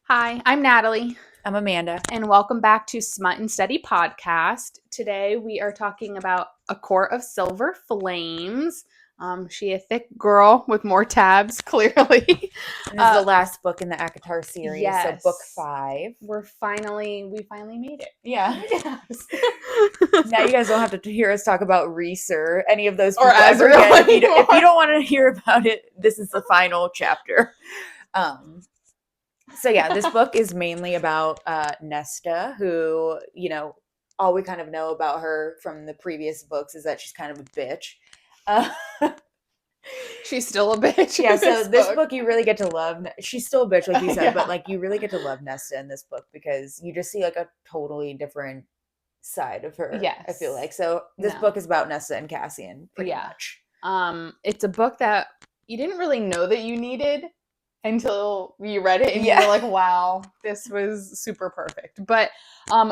Hi, I'm Natalie, I'm Amanda. and welcome back to Smut and Steady podcast. Today we are talking about A Court of Silver Flames. She a thick girl with more tabs, clearly. And this is the last book in the Akatar series, so book Yes, 5. we finally made it. Yeah. Yes. Now you guys don't have to hear us talk about Reese or any of those Or people ever Ezreal again. If you anymore. don't want to hear about it, this is the final chapter. So yeah, this book is mainly about Nesta, who, all we kind of know about her from the previous books is that she's kind of a bitch. Uh, She's still a bitch. Yeah, in so this this book. book you really get to love. She's still a bitch, like you said, Yeah. but like you really get to love Nesta in this book because you just see like a totally different side of her. I feel Yes. like so. This No. book is about Nesta and Cassian, pretty Yeah. much. It's a book that you didn't really know that you needed until you read it and you Yeah. were like, wow, this was super perfect. But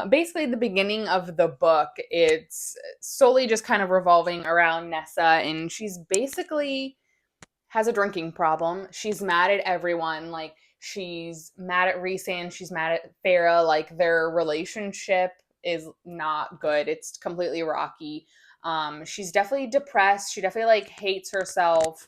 basically the beginning of the book, it's solely just kind of revolving around Nessa, and she's basically has a drinking problem. She's mad at everyone. Like, she's mad at Rhysand, she's mad at Farah. Like, their relationship is not good. It's completely rocky. She's definitely depressed. She definitely like hates herself.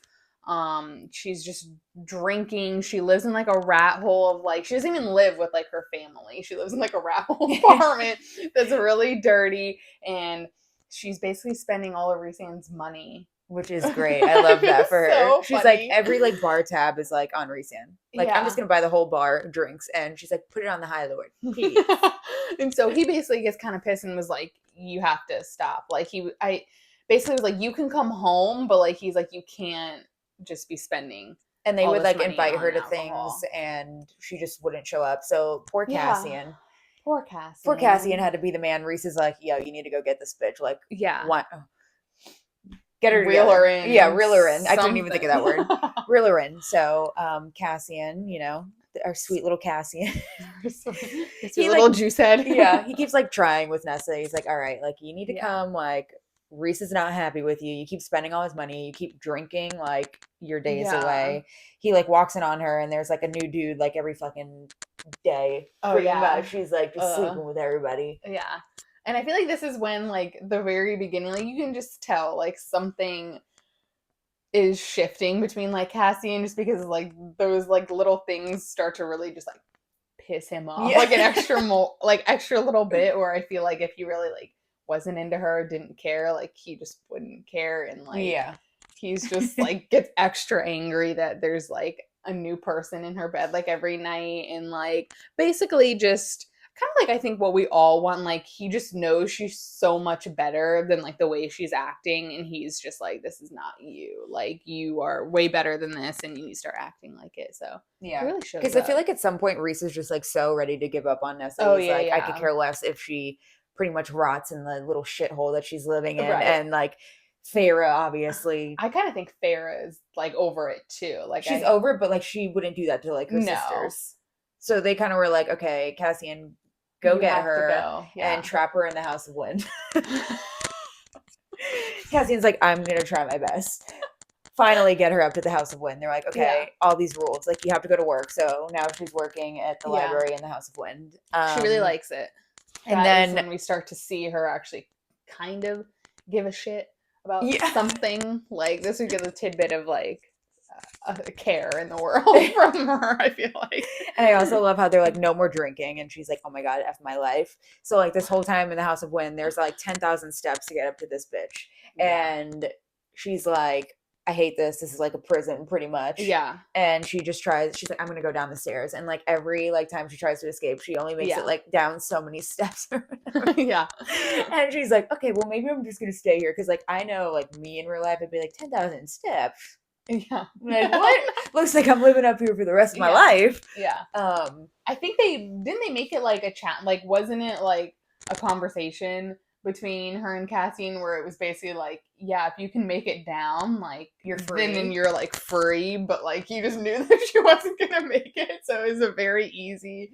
She's just drinking. She lives in like a rat hole of like, she doesn't even live with like her family. She lives in like a rat hole apartment that's really dirty, and she's basically spending all of Rhysand's money. Which is great. I love that for her. So She's funny. like every like bar tab is like on Rhysand. Like I'm just Yeah. gonna buy the whole bar drinks, and she's like, put it on the high lord. Please. And so he basically gets kind of pissed and was like, you have to stop. Like, I basically was like, you can come home, but like, he's like, you can't just be spending And they all would this like money invite her on to alcohol. things, and she just wouldn't show up. So poor Yeah. Cassian. Poor Cassian. Poor Cassian had to be the man. Reese is like, yo, you need to go get this bitch. Like, Yeah. what? Get her Reel together. her in. Yeah, reel her in. I couldn't even think of that word. Something. Reel her in. So, Cassian, our sweet little Cassian. Sweet little juice head. Yeah, he keeps like trying with Nessa. He's like, all right, like you need to Yeah. come. Like, Reese is not happy with you. You keep spending all his money. You keep drinking like your days Yeah. away. He like walks in on her, and there's like a new dude like every fucking day. Oh, Pretty yeah. much. She's like just sleeping with everybody. Yeah. And I feel like this is when, like, the very beginning, like, you can just tell, like, something is shifting between, like, Cassian, just because, like, those, like, little things start to really just, like, piss him off. Yeah. Like, an extra little bit, where I feel like if he really, like, wasn't into her, didn't care, like, he just wouldn't care. And, like, Yeah. he's just, like, gets extra angry that there's, like, a new person in her bed, like, every night. And, like, basically just kind of like, I think what we all want, like, he just knows she's so much better than like the way she's acting, and he's just like, this is not you, like, you are way better than this, and you need to start acting like it. So yeah, really shows because I feel like at some point Reese is just like so ready to give up on Nessa. Oh, He's yeah, like, I could yeah. care less if she pretty much rots in the little shithole that she's living in. Right. And like Farah, obviously, I kind of think Farah is like over it too. Like, she's over it, but like she wouldn't do that to like her sisters. So they kind of were like, okay, Cassian, go you get have to her go. Yeah. and trap her in the House of Wind. Cassian's like, I'm gonna try my best. Finally get her up to the House of Wind. They're like, okay, Yeah. all these rules, like you have to go to work. So now she's working at the Yeah. library in the House of Wind. She really likes it. And That is then when we start to see her actually kind of give a shit about Yeah. something. Like, this would get a tidbit of like a care in the world from her, I feel like. And I also love how they're like, no more drinking, and she's like, oh my god, F my life. So like this whole time in the House of Wind, there's like 10,000 steps to get up to this bitch. Yeah. And she's like, I hate this. This is like a prison, pretty much. Yeah. And she just tries. She's like, I'm gonna go down the stairs. And like every like time she tries to escape, she only makes Yeah. it like down so many steps. Yeah. And she's like, okay, well maybe I'm just gonna stay here because like I know like me in real life, I'd be like 10,000 steps. Yeah. Like, what? Looks like I'm living up here for the rest of my life. Yeah. I think they make it like a chat. Like, wasn't it like a conversation between her and Cassian where it was basically like, yeah, if you can make it down, like, You're free. then you're like free, but like you just knew that she wasn't gonna make it, so it was a very easy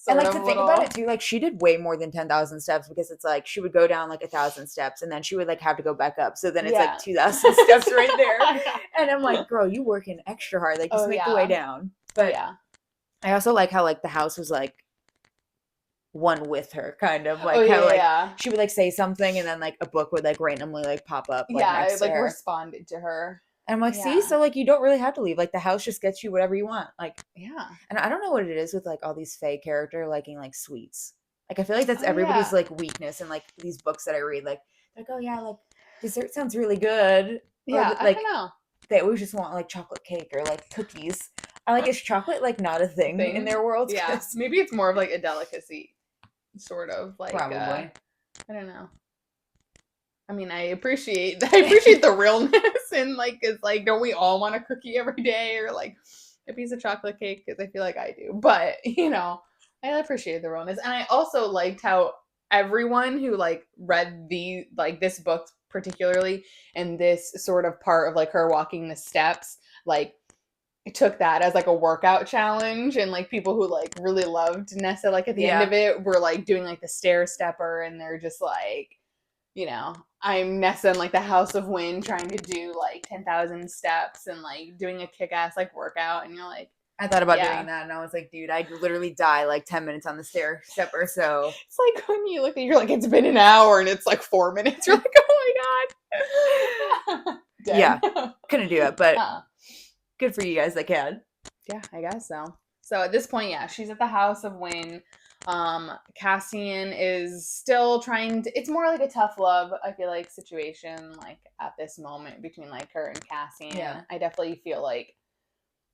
and like to think about it too, like she did way more than 10,000 steps because it's like she would go down like 1,000 steps and then she would like have to go back up. So then it's like 2,000 steps right there. And I'm like, girl, you working extra hard. Like just make the way down. But yeah. I also like how like the house was like one with her, kind of Oh like how yeah, like yeah. she would like say something and then like a book would like randomly like pop up like Yeah, I next to like her. responded to her. And I'm like, see, Yeah. so like you don't really have to leave. Like the house just gets you whatever you want. Like, Yeah. and I don't know what it is with like all these Fae character liking like sweets. Like I feel like that's Oh everybody's yeah. like weakness in like these books that I read. Like oh yeah, like dessert sounds really good, or Yeah, I don't like know. they always just want like chocolate cake or like cookies. I like is chocolate like not a thing in Thing. their world? Yeah. Because Maybe it's more of like a delicacy, sort of like probably. I don't know. I mean, I appreciate the realness and like it's like don't we all want a cookie every day or like a piece of chocolate cake because I feel like I do. But, I appreciate the realness. And I also liked how everyone who like read this book particularly and this sort of part of like her walking the steps like took that as like a workout challenge and like people who like really loved Nessa like at the end Yeah. of it were like doing like the stair stepper and they're just like I'm Nessa in like the House of Wind trying to do like 10,000 steps and like doing a kick-ass like workout and you're like I thought about yeah. doing that and I was like, dude, I'd literally die like 10 minutes on the stair stepper. So It's like when you look at you're like it's been an hour and it's like 4 minutes you're like oh my god. yeah, couldn't do it, but uh, good for you guys that can. yeah, I guess so. So at this point, yeah, she's at the House of Wind. Cassian is still trying to. It's more like a tough love, I feel like, situation like at this moment between like her and Cassian. Yeah. I definitely feel like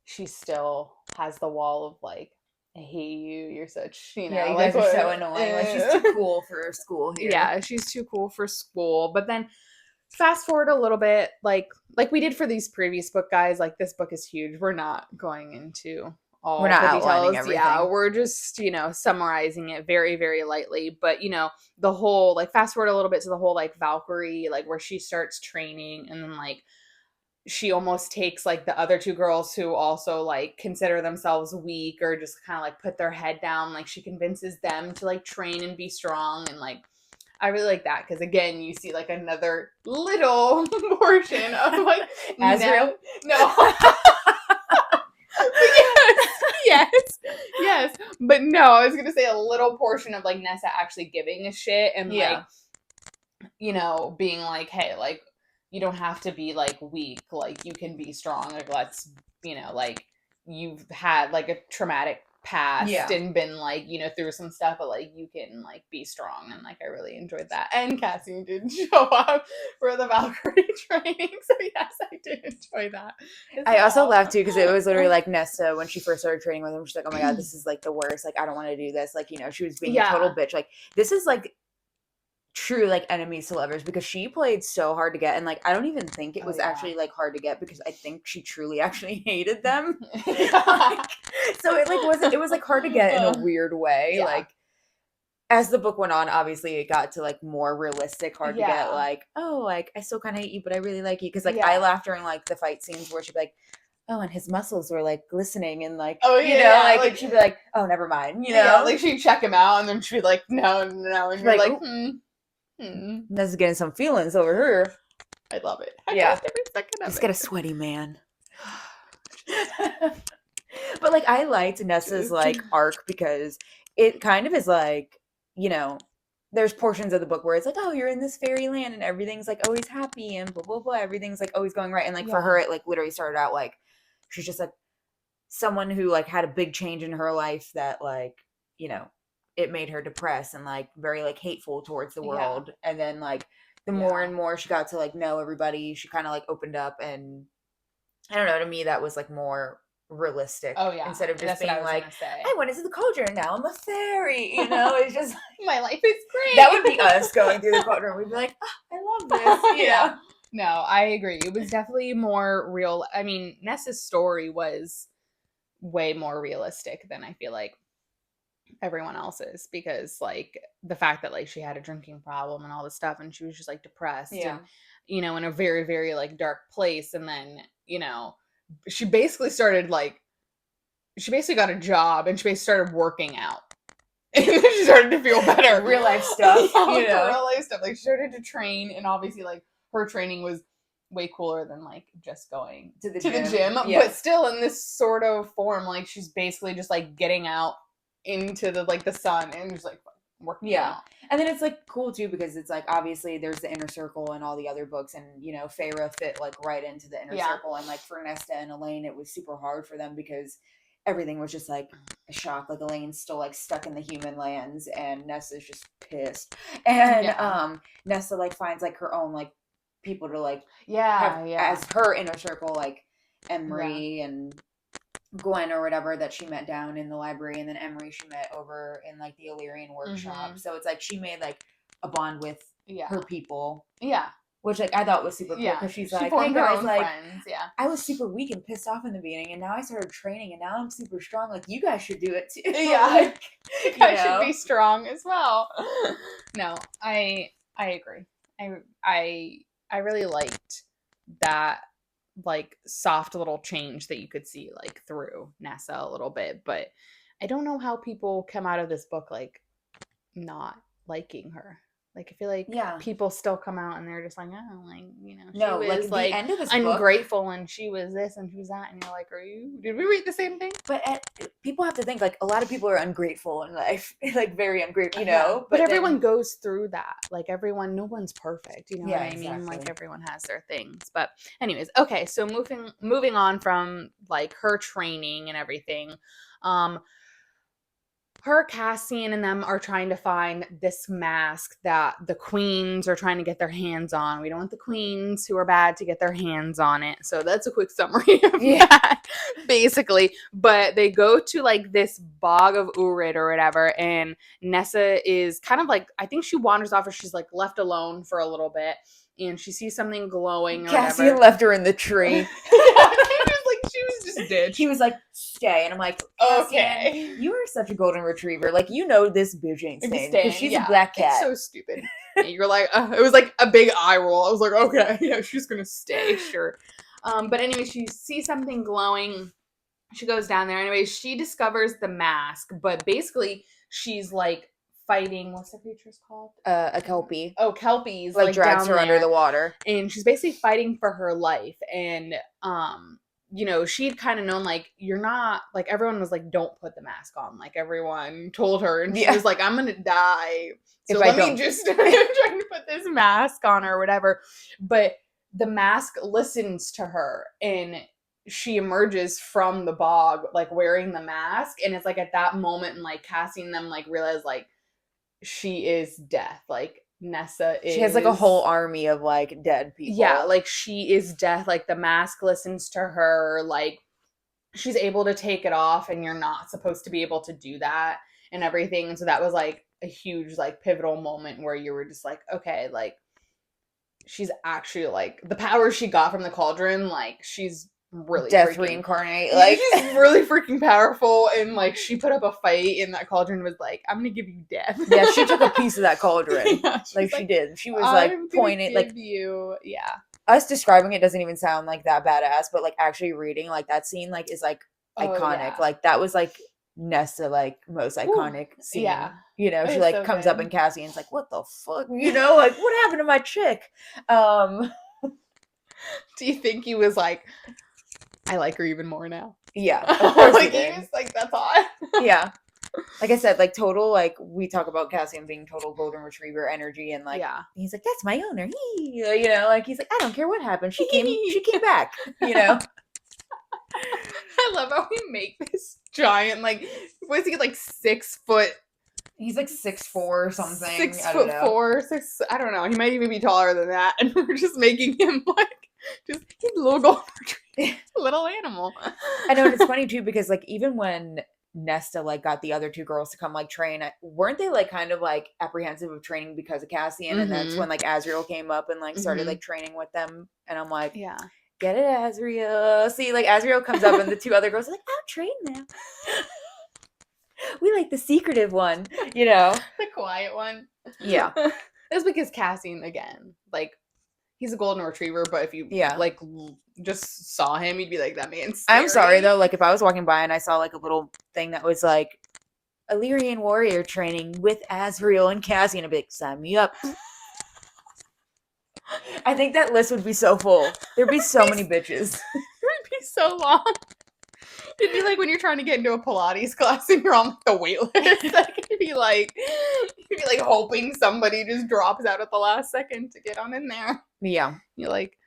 she still has the wall of like, I hate you. You're such, Yeah, you like guys are so annoying. Like she's too cool for school here. Yeah, she's too cool for school. But then fast forward a little bit, like we did for these previous book guys, like this book is huge. We're not going into all We're not the outlining details. everything. Yeah, we're just, summarizing it very, very lightly. But, the whole, like, fast forward a little bit to the whole, like, Valkyrie, like, where she starts training and then, like, she almost takes, like, the other two girls who also, like, consider themselves weak or just kind of, like, put their head down. Like, she convinces them to, like, train and be strong and, like, I really like that because again, you see like another little portion of like Azrael. No. yes. But no, I was gonna say a little portion of like Nessa actually giving a shit and like, being like, hey, like you don't have to be like weak, like you can be strong. Like let's, like you've had like a traumatic past and been like through some stuff but like you can like be strong and like I really enjoyed that and Cassian did show up for the Valkyrie training so yes I did enjoy that I also laughed too because it was literally like Nesta when she first started training with him she's like oh my god this is like the worst like I don't want to do this like she was being a total bitch like this is like true like enemies to lovers because she played so hard to get and like I don't even think it was actually like hard to get because I think she truly actually hated them like, so it was like hard to get in a weird way like as the book went on obviously it got to like more realistic hard to get like oh like I still kind of hate you but I really like you because like I laughed during like the fight scenes where she'd be like oh and his muscles were like glistening and like like and she'd be like oh never mind like she'd check him out and then she'd be like no and you're like Nessa's getting some feelings over her. I love it. He's got a sweaty man. But like I liked Nessa's like arc because it kind of is like, there's portions of the book where it's like, oh, you're in this fairyland and everything's like always happy and blah blah blah. Everything's like always going right. And like for her, it like literally started out like she's just like someone who like had a big change in her life that like, it made her depressed and like very like hateful towards the world. And then like the more and more she got to like know everybody, she kind of like opened up and I don't know, to me that was like more realistic. Oh yeah. Instead of just being like, I went into the cauldron and now I'm a fairy. It's just like, my life is great. That would be us going through the cauldron. We'd be like, oh, I love this. Yeah. No, I agree. It was definitely more real. I mean, Nessa's story was way more realistic than I feel like everyone else's because like the fact that like she had a drinking problem and all this stuff and she was just like depressed and in a very very like dark place and then she basically got a job and she basically started working out and then she started to feel better. Real life stuff. Real life stuff. Like she started to train and obviously like her training was way cooler than like just going to the gym. Yeah. But still in this sort of form, like she's basically just like getting out into the like the sun and just like working out. And then it's like cool too because it's like obviously there's the inner circle and all the other books, and you know Feyre fit like right into the inner circle, and like for Nesta and Elaine it was super hard for them because everything was just like a shock. Like Elaine's still like stuck in the human lands and Nesta's just pissed, and Nesta like finds like her own like people to like have as her inner circle, like Emery and Gwen or whatever that she met down in the library, and then Emery she met over in like the Illyrian workshop. So it's like she made like a bond with her people. Which like I thought was super cool because she's like, hey guys, like friends. I was super weak and pissed off in the beginning, and now I started training, and now I'm super strong. Like you guys should do it too. Like, you guys should be strong as well. No, I agree. I really liked that like soft little change that you could see like through Nesta a little bit, but I don't know how people come out of this book like not liking her. Like I feel like people still come out and they're just like, oh, like you know, she was like the end of this ungrateful book, and she was this and she was that, and you're like, did we read the same thing? But people have to think like a lot of people are ungrateful in life, like very ungrateful, you know. But everyone goes through that. Like no one's perfect, you know what I mean? Like everyone has their things. But anyways, okay, so moving on from like her training and everything, her, Cassian, and them are trying to find this mask that the queens are trying to get their hands on. We don't want the queens who are bad to get their hands on it. So that's a quick summary of that, basically. But they go to like this bog of Urid or whatever, and Nessa is kind of like, I think she wanders off or she's like left alone for a little bit, and she sees something glowing or Cassian whatever. left her in the tree. She was just ditched. He was like, stay. And I'm like, okay. You are such a golden retriever. Like, you know this bitch ain't staying. Because she's a black cat. It's so stupid. And you're like, it was like a big eye roll. I was like, okay, yeah, she's going to stay, sure. But anyway, she sees something glowing. She goes down there. Anyway, she discovers the mask. But basically, she's like fighting, what's the creature's called? A kelpie. Oh, kelpies. Like drags her under the water. And she's basically fighting for her life. And, you know, she'd kind of known, like, you're not, like, everyone was like, don't put the mask on. Like, everyone told her, and she was like, I'm going to die. So let me just trying to put this mask on her or whatever. But the mask listens to her, and she emerges from the bog, like, wearing the mask. And it's, like, at that moment, and, like, Cassian them, like, realize, like, she is death. Like, Nesta is... She has, like, a whole army of, like, dead people. Yeah, like, she is death. Like, the mask listens to her. Like, she's able to take it off, and you're not supposed to be able to do that and everything. And so that was, like, a huge, like, pivotal moment where you were just like, okay, like, she's actually, like, the power she got from the cauldron, like, she's really death reincarnate. Like, she's really freaking powerful, and like she put up a fight in that cauldron and was like, I'm gonna give you death. Yeah, she took a piece of that cauldron. Like she did. She was like pointing like you. Yeah. Us describing it doesn't even sound like that badass, but like actually reading like that scene like is like iconic. Like that was like Nesta like most iconic scene. Yeah. You know, she like comes up and Cassian's like, what the fuck? You know, like what happened to my chick? Do you think he was like, I like her even more now? Yeah, of course like he was like, that's hot. Yeah, like I said, like total, like we talk about Cassian being total golden retriever energy, and like he's like, that's my owner. You know, like he's like, I don't care what happened. She came back. You know. I love how we make this giant, like, what is he, like 6 foot? He's like 6'4" or something. 6'4", 6. I don't know. He might even be taller than that, and we're just making him like he's a little golden retriever, little animal. I know, and it's funny too because like even when Nesta like got the other 2 girls to come like train, weren't they like kind of like apprehensive of training because of Cassian? And that's when like Azriel came up and like started like training with them, and I'm like, yeah, get it, Azriel. See, like Azriel comes up and the 2 other girls are like, I'll train them. We like the secretive one, you know, the quiet one. Yeah, it's because Cassian, again, like he's a golden retriever, but if you like just saw him, you'd be like, that man's scary. I'm sorry though, like if I was walking by and I saw like a little thing that was like Illyrian warrior training with Azriel and Cassian, I'd be like, sign me up. I think that list would be so full. There'd be so many bitches. It would be so long. It'd be like when you're trying to get into a Pilates class and you're on like, the wait list. Like, you'd be like hoping somebody just drops out at the last second to get on in there. Yeah. You're like,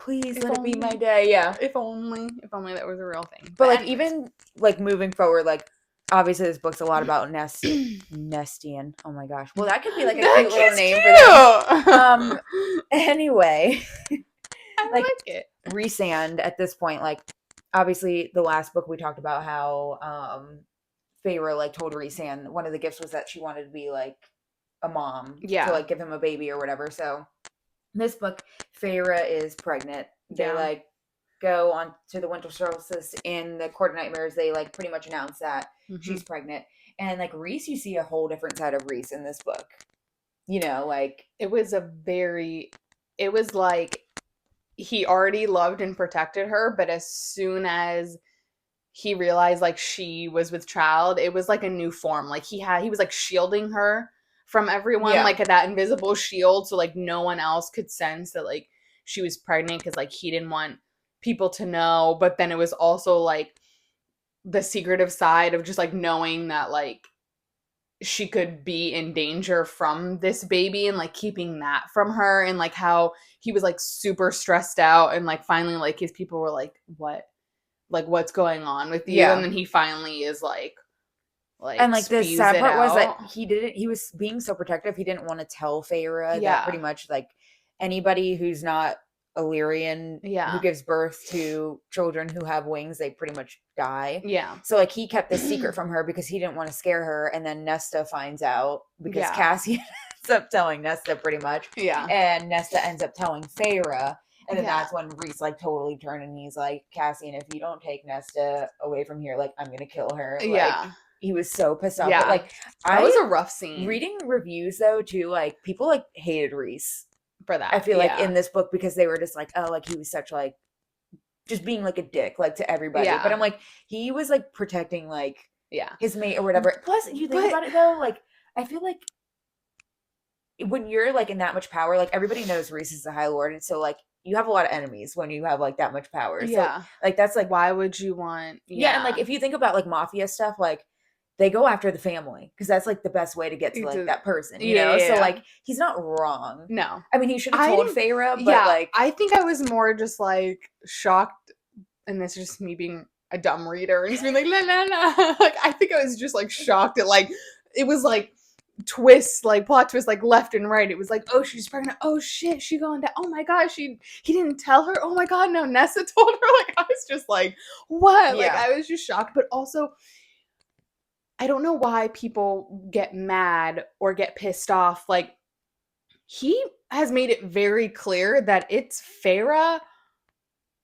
please let it be my day. Yeah. If only that was a real thing. But like anyways. Even like moving forward, like obviously this book's a lot about Nestian. Oh my gosh. Well, that could be like a cute little name for them. Anyway. I like it. Rhysand at this point, like obviously the last book we talked about how Feyre like told Rhysand one of the gifts was that she wanted to be like a mom. Yeah. To like give him a baby or whatever. So in this book, Feyre is pregnant. They like go on to the winter solstice in the Court of Nightmares. They like pretty much announce that she's pregnant. And like Rhys, you see a whole different side of Rhys in this book. You know, like it was like he already loved and protected her, but as soon as he realized like she was with child, it was like a new form. Like he was like shielding her from everyone, like that invisible shield, so like no one else could sense that like she was pregnant, because like he didn't want people to know. But then it was also like the secretive side of just like knowing that like she could be in danger from this baby, and like keeping that from her. And like how he was like super stressed out, and like finally like his people were like, what's going on with you? And then he finally is like and like the sad part was that he was being so protective, he didn't want to tell Feyre that pretty much like anybody who's not Illyrian who gives birth to children who have wings, they pretty much die. So like he kept this secret from her because he didn't want to scare her. And then Nesta finds out because Cassian ends up telling Nesta pretty much. And Nesta ends up telling Feyre. And then that's when Rhys like totally turned and he's like, Cassian, if you don't take Nesta away from here, like I'm gonna kill her. Like, he was so pissed off. But like that was a rough scene. Reading reviews though too, like people like hated Rhys for that. I feel like in this book, because they were just like, oh, like he was such like just being like a dick like to everybody. But I'm like, he was like protecting like his mate or whatever. Plus you think about it though, like I feel like when you're like in that much power, like everybody knows Rhys is the High Lord, and so like you have a lot of enemies when you have like that much power. So like that's like, why would you want and like if you think about like mafia stuff, like they go after the family because that's like the best way to get to like that person, you know? So like he's not wrong. No. I mean, he should have told Feyre, but like I think I was more just like shocked, and this is just me being a dumb reader and just being like la la la. Like I think I was just like shocked at like it was like twists, like plot twists, like left and right. It was like, oh, she's pregnant. Oh shit, she going down. Oh my god, he didn't tell her. Oh my god, no, Nesta told her. Like I was just like, what? Like I was just shocked, but also I don't know why people get mad or get pissed off. Like he has made it very clear that it's Feyre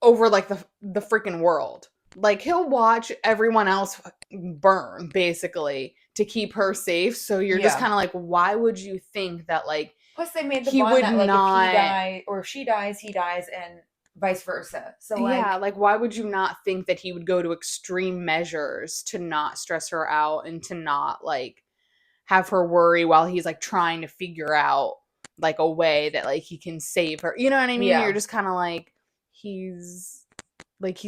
over like the freaking world. Like he'll watch everyone else burn basically to keep her safe. So you're just kind of like, why would you think that like plus they made the bond that like if he dies or if she dies, he dies, and vice versa. So like like why would you not think that he would go to extreme measures to not stress her out and to not like have her worry while he's like trying to figure out like a way that like he can save her, you know what I mean? You're just kind of like he's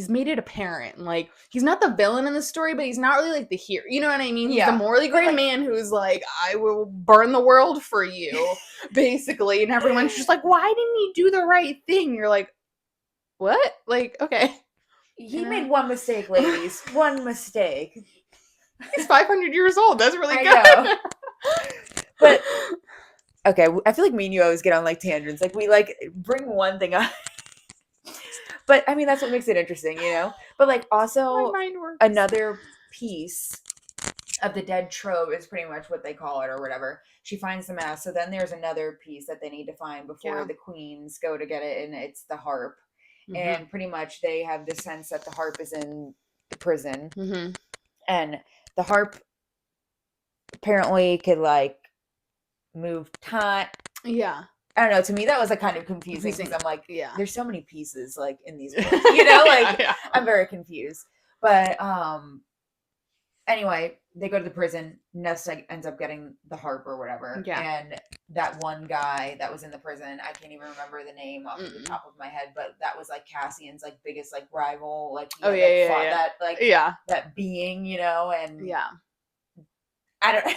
made it apparent like he's not the villain in the story, but he's not really like the hero, you know what I mean? He's the morally gray man who's like, I will burn the world for you basically, and everyone's just like, why didn't he do the right thing? You're like, what? Like, okay. He made one mistake, ladies. One mistake. He's 500 years old. That's really good. I know. But, okay, I feel like me and you always get on, like, tangents. Like, we, like, bring one thing up. But, I mean, that's what makes it interesting, you know? But, like, also, another piece of the dead trove is pretty much what they call it or whatever. She finds the mask. So then there's another piece that they need to find before the queens go to get it, and it's the harp. And pretty much they have the sense that the harp is in the prison. And the harp apparently could like move time. I don't know. To me, that was like kind of confusing because I'm like, there's so many pieces like in these books, you know, like I'm very confused. But anyway, they go to the prison. Nesta ends up getting the harp or whatever. Yeah. And that one guy that was in the prison, I can't even remember the name off the top of my head, but that was like Cassian's like biggest like rival. Like he had, fought that like that being, you know, and I don't.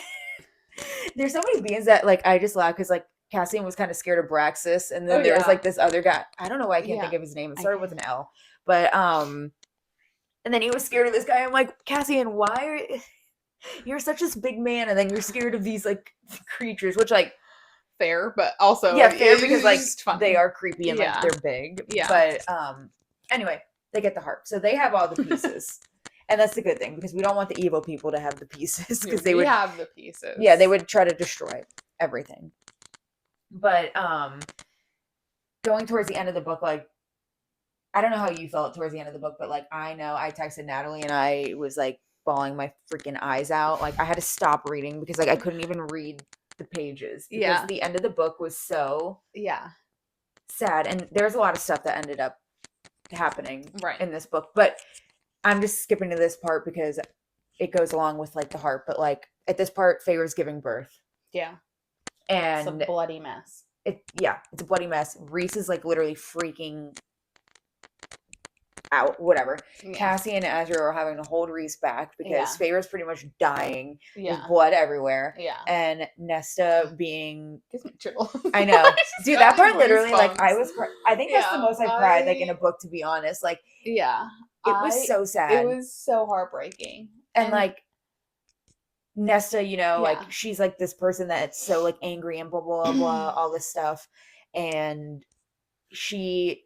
There's so many beings that like I just laugh because like Cassian was kind of scared of Braxis, and then there was like this other guy. I don't know why I can't think of his name. It started with an L, but and then he was scared of this guy. I'm like, Cassian, why are you're such this big man, and then you're scared of these like creatures, which like fair, but also fair because like they are creepy and like they're big. But anyway, they get the harp, so they have all the pieces. And that's the good thing, because we don't want the evil people to have the pieces, because they would have the pieces. Yeah, they would try to destroy everything. But going towards the end of the book, like I don't know how you felt towards the end of the book, but like I know I texted Natalie and I was like bawling my freaking eyes out. Like I had to stop reading because like I couldn't even read the pages because the end of the book was so sad, and there's a lot of stuff that ended up happening in this book, but I'm just skipping to this part because it goes along with like the harp, but like at this part, Feyre's giving birth. Yeah. And it's a bloody mess. It's a bloody mess. Rhys is like literally freaking out, whatever. Cassian and Azriel are having to hold Rhys back because Feyre's pretty much dying. There's blood everywhere. And Nesta being gives me chills. I know. Dude, that part literally like I think that's the most I cried like in a book, to be honest. Like it was so sad. It was so heartbreaking. And like Nesta, you know, like she's like this person that's so like angry and blah blah blah all this stuff, and she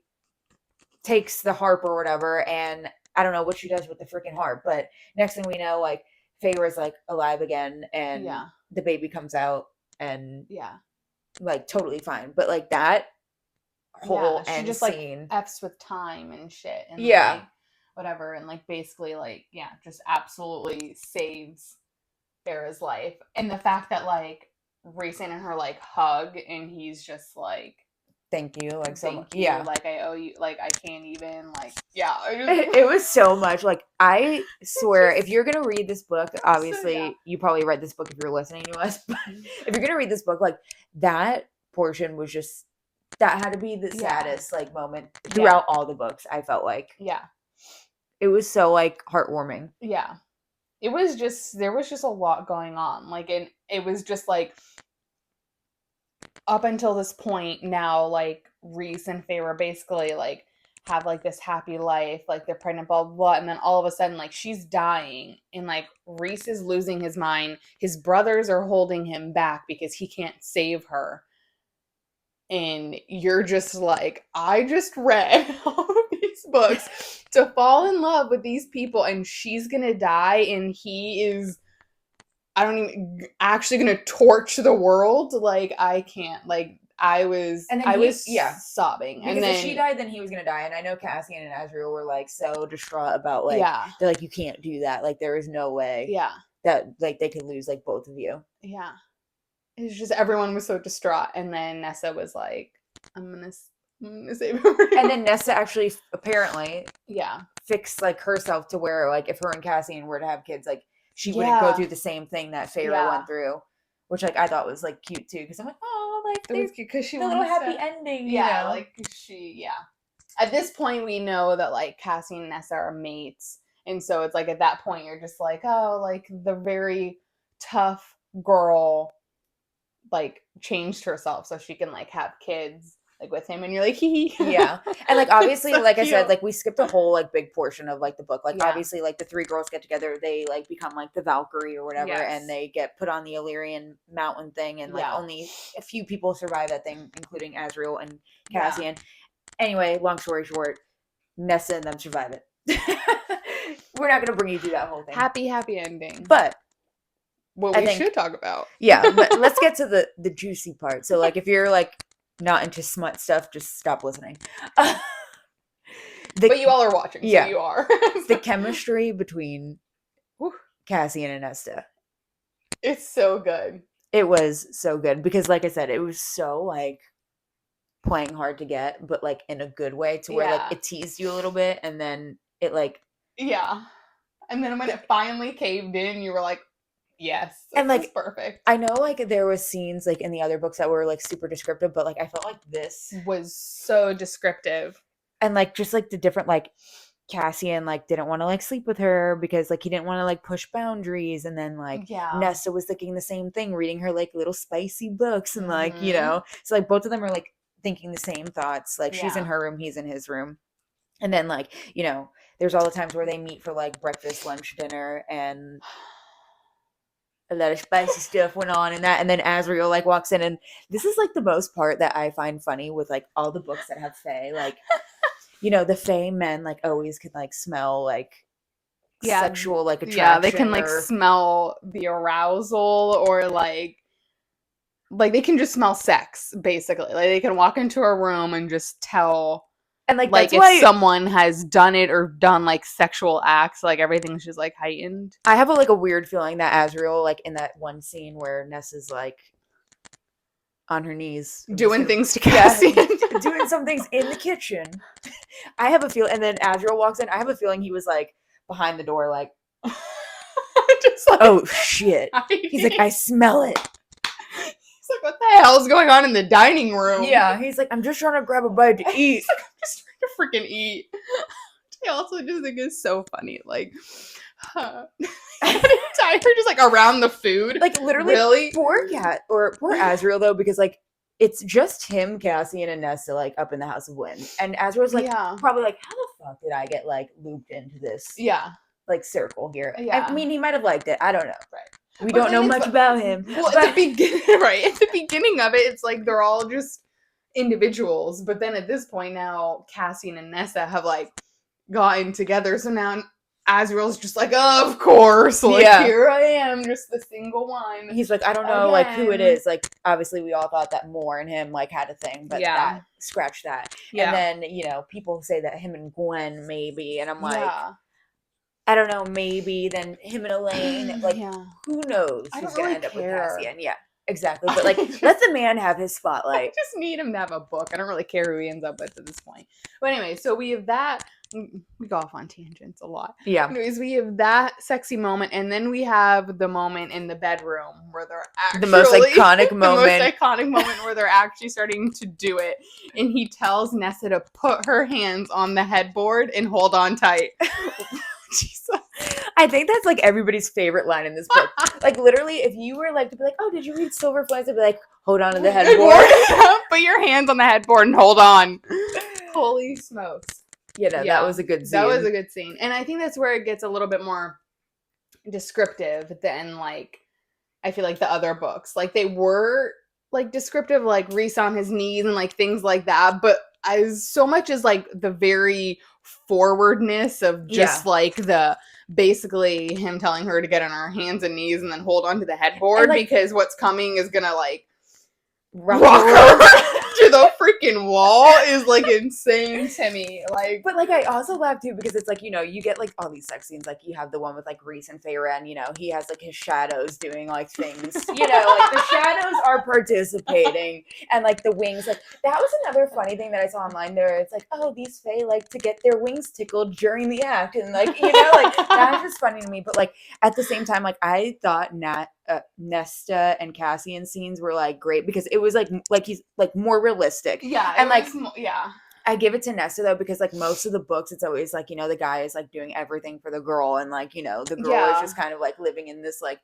takes the harp or whatever, and I don't know what she does with the freaking harp, but next thing we know, like Feyre's like alive again, and the baby comes out, and like totally fine. But like that whole she end just scene, like F's with time and shit, and like, whatever, and like basically like just absolutely saves Farrah's life. And the fact that like Rhys and her like hug, and he's just like, thank you, like so much. Like I owe you, like I can't even like it was so much. Like I swear, if you're gonna read this book, obviously you probably read this book if you're listening to us, but if you're gonna read this book, like that portion was just, that had to be the saddest like moment throughout all the books. I felt like it was so like heartwarming. It was just, there was just a lot going on, like, and it was just like up until this point now, like Rhys and Feyre basically like have like this happy life, like they're pregnant, blah, blah, blah, and then all of a sudden like she's dying, and like Rhys is losing his mind, his brothers are holding him back because he can't save her, and you're just like, I just read all of these books to fall in love with these people, and she's gonna die, and he is, I don't even, actually gonna torch the world. Like I can't, like I was sobbing. Because and then if she died, then he was gonna die. And I know Cassian and Azriel were like so distraught about like they're like, you can't do that. Like there is no way that like they could lose like both of you. It's just everyone was so distraught, and then Nesta was like, I'm gonna save her. And then Nesta actually apparently fixed like herself to where like if her and Cassian were to have kids, like she wouldn't go through the same thing that Feyre went through, which like I thought was like cute too, because I'm like, oh, like there's because she the little happy ending, you know? Like she at this point we know that like Cassian and Nesta are mates, and so it's like at that point you're just like, oh, like the very tough girl like changed herself so she can like have kids like with him, and you're like, hee. And like obviously so like cute. I said, like we skipped a whole like big portion of like the book, like obviously like the three girls get together, they like become like the Valkyrie or whatever, and they get put on the Illyrian mountain thing, and like only a few people survive that thing, including Azriel and Cassian. Anyway, long story short, Nesta and them survive it. We're not gonna bring you through that whole thing. Happy ending. But what we should talk about. But let's get to the juicy part. So like if you're like not into smut stuff, just stop listening. But you all are watching, so you are. The chemistry between Cassian and Nesta. It's so good. It was so good because like I said, it was so like playing hard to get, but like in a good way, to where like it teased you a little bit, and then it like and then when it finally caved in, you were like, Yes. And like perfect. I know like there was scenes like in the other books that were like super descriptive, but like I felt like this was so descriptive. And like just like the different like Cassian like didn't want to like sleep with her because like he didn't want to like push boundaries, and then like Nesta was thinking the same thing, reading her like little spicy books, and like so like both of them are like thinking the same thoughts, like she's in her room, he's in his room. And then like there's all the times where they meet for like breakfast, lunch, dinner, and a lot of spicy stuff went on in that. And then Azriel like walks in, and this is like the most part that I find funny with like all the books that have Fae, like the Fae men like always can like smell like sexual like attraction. Yeah, they can like smell the arousal, or like they can just smell sex, basically. Like they can walk into a room and just tell, and like if someone has done it or done like sexual acts, like everything's just like heightened. I have a weird feeling that Azriel, like in that one scene where Nessa's like on her knees doing things to Cassian, doing some things in the kitchen. I have a feeling, and then Azriel walks in. I have a feeling he was like behind the door, like, just like, oh shit. He's like, I smell it. He's like, what the hell is going on in the dining room? Yeah, he's like, I'm just trying to grab a bite to eat. I'm just trying to freaking eat. I also just think it's so funny, like, entire just like around the food, like literally. Really? Poor Azriel though, because like it's just him, Cassian, and Nesta like up in the House of Wind, and Azriel's like probably like, how the fuck did I get like looped into this? Like circle here. I mean, he might have liked it. I don't know. Right. We don't know much about him. Well, at the beginning, right? At the beginning of it, it's like they're all just individuals, but then at this point now, Cassian and Nesta have like gotten together, so now Azriel's just like, oh, of course, like here I am, just the single one. He's like, I don't know like who it is. Like obviously we all thought that Moore and him like had a thing, but that scratch that. And then people say that him and Gwen maybe, and I'm like, I don't know, maybe then him and Elaine, like who knows who's gonna end up with Cassian. Yeah. Exactly, but like let the man have his spotlight. I just need him to have a book. I don't really care who he ends up with at this point. But anyway, so we have that. We go off on tangents a lot. Yeah. Anyways, we have that sexy moment, and then we have the moment in the bedroom where they're actually the most iconic moment where they're actually starting to do it, and he tells Nessa to put her hands on the headboard and hold on tight. Jesus. I think that's like everybody's favorite line in this book. Like literally, if you were like to be like, oh, did you read Silver Flames? I'd be like, hold on to the headboard. Put your hands on the headboard and hold on. Holy smokes. That was a good scene. That was a good scene. And I think that's where it gets a little bit more descriptive than like I feel like the other books. Like they were like descriptive, like Reese on his knees and like things like that, but as so much as like the very forwardness of just like the basically him telling her to get on her hands and knees and then hold onto the headboard, like, because what's coming is gonna like rock her to the freaking wall is like insane to me. Like, but like I also laugh too because it's like you get like all these sex scenes. Like you have the one with like Reese and Feyre, and he has like his shadows doing like things. Like the shadows are participating, and like the wings. Like that was another funny thing that I saw online. There, it's like, oh, these Fae like to get their wings tickled during the act, and like like that's just funny to me. But like at the same time, like I thought Nesta and Cassian scenes were like great because it was like he's like more realistic. Yeah. And like I give it to Nesta though because like most of the books it's always like the guy is like doing everything for the girl, and like the girl is just kind of like living in this like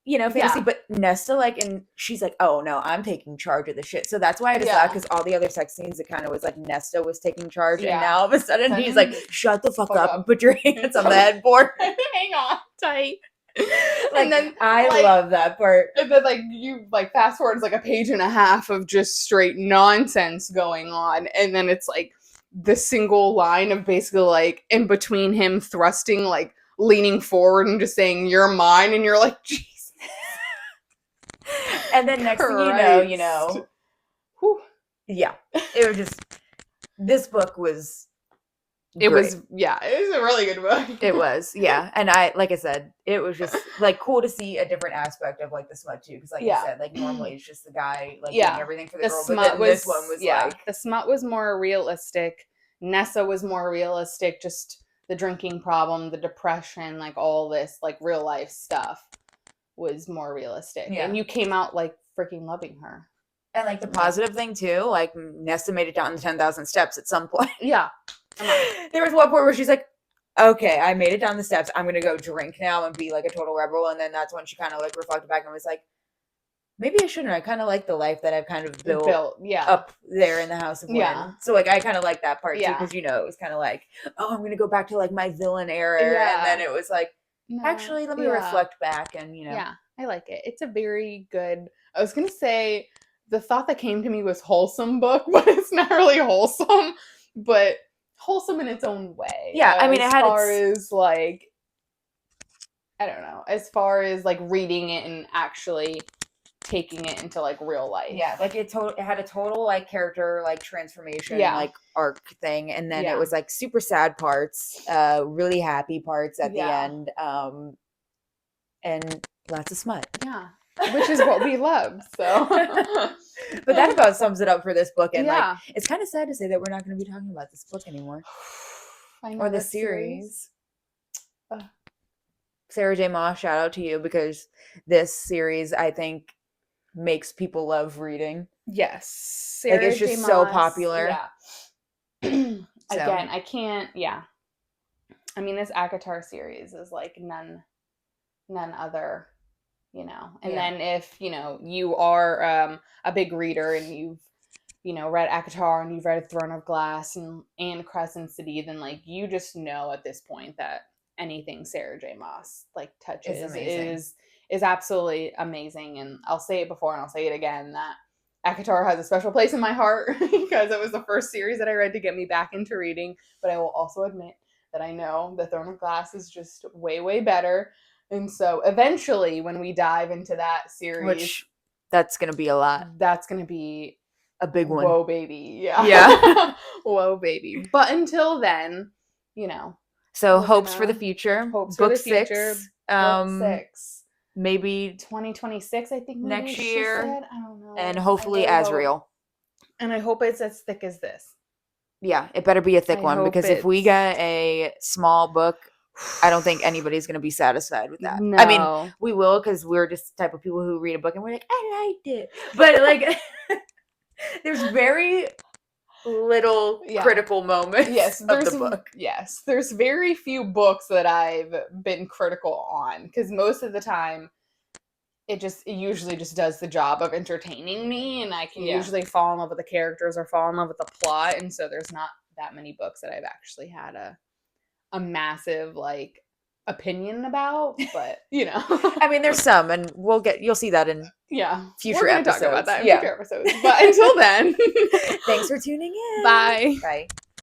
fantasy. But Nesta like, and she's like, oh no, I'm taking charge of the shit. So that's why I decided because all the other sex scenes it kind of was like Nesta was taking charge, and now all of a sudden he's like, shut the fuck up and put your hands on the headboard. Hang on tight. And then I love that part. And then you fast forward, it's like a page and a half of just straight nonsense going on, and then it's like the single line of basically like in between him thrusting, like leaning forward and just saying you're mine, and you're like, Jesus. And then next thing you know, whew. Yeah, it was just this book was. It was a really good book. It was, yeah. And like I said, it was just like cool to see a different aspect of like the Smut too, because like you said, like normally it's just the guy like doing everything for the girl, but then this one was like the Smut was more realistic. Nessa was more realistic, just the drinking problem, the depression, like all this like real life stuff. was more realistic. Yeah. And you came out like freaking loving her. And like the positive thing too, like Nesta made it down the 10,000 steps at some point. Yeah. There was one point where she's like, okay, I made it down the steps. I'm going to go drink now and be like a total rebel. And then that's when she kind of like reflected back and was like, maybe I shouldn't. I kind of like the life that I've kind of built up there in the House of Wind. Yeah. So like I kind of like that part too, because you know, it was kind of like, oh, I'm going to go back to like my villain era. And then it was like, actually, let me reflect back and, you know. Yeah, I like it. It's a very good, I was going to say, the thought that came to me was wholesome book, but it's not really wholesome, but wholesome in its own way. Yeah, I mean, it had as far as like, I don't know, as far as like reading it and actually taking it into like real life. Yeah, like it had a total like character like transformation like arc thing, and then it was like super sad parts, really happy parts at the end, and lots of smut. Yeah. Which is what we love, so. But that about sums it up for this book, and like it's kind of sad to say that we're not going to be talking about this book anymore, or the series. Sarah J. Maas, shout out to you, because this series I think makes people love reading. Yes, Sarah like it's just J. Maas, so popular. Yeah. Again, I can't. Yeah, I mean, this Akatar series is like none other. You know, and then if, you know, you are a big reader and you've, you know, read Akatar and you've read Throne of Glass and Crescent City, then like you just know at this point that anything Sarah J. Maas like touches is absolutely amazing. And I'll say it before and I'll say it again, that Akatar has a special place in my heart because it was the first series that I read to get me back into reading. But I will also admit that I know the Throne of Glass is just way, way better. And so eventually when we dive into that series, which that's going to be a lot. That's going to be a big one. Whoa, baby. Yeah. Whoa, baby. But until then, you know. So hopes for the future. Hopes book for the future. Book 6. Maybe 2026, I think. Next year. Said. I don't know. And hopefully Azrael. And I hope it's as thick as this. Yeah, it better be a thick one, because if we get a small book, I don't think anybody's going to be satisfied with that. No. I mean, we will, because we're just the type of people who read a book and we're like, I liked it. But like, there's very little critical moments of the book. Yes, there's very few books that I've been critical on, because most of the time, it usually just does the job of entertaining me, and I can usually fall in love with the characters or fall in love with the plot, and so there's not that many books that I've actually had a massive like opinion about, but you know. I mean, there's some, and you'll see that in future episodes. Talk about that in future episodes. But until then, thanks for tuning in. Bye. Bye.